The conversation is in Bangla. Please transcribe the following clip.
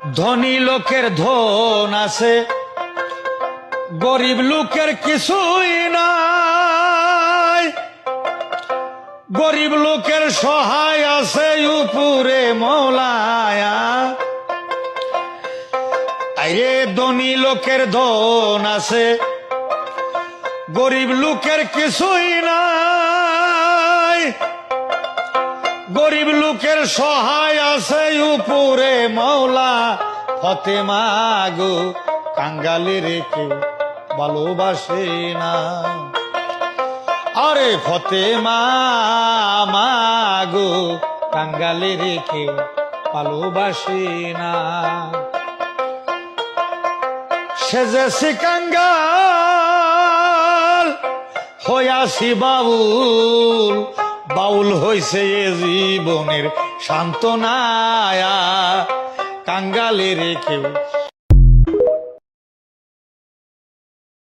ধনী লোকের ধন আছে, গরিব লোকের কিছুই নাই। গরিব লোকের সহায় আছে উপরে মৌলায়া। আরে ধনী লোকের ধন আছে, গরিব লোকের কিছুই নাই। গরিব লোকের সহায় আছে উপরে মৌলা। ফতেমা গো কাঙ্গালের কেউ ভালোবাসে না। আরে ফতেমা গো কাঙ্গালের কেউ ভালোবাসে না। সেজেছি কাঙ্গাল হইয়াছি বাউল, বাউল হইছে এ জীবনের সান্ত্বনায়া। কাঙ্গালের কেউ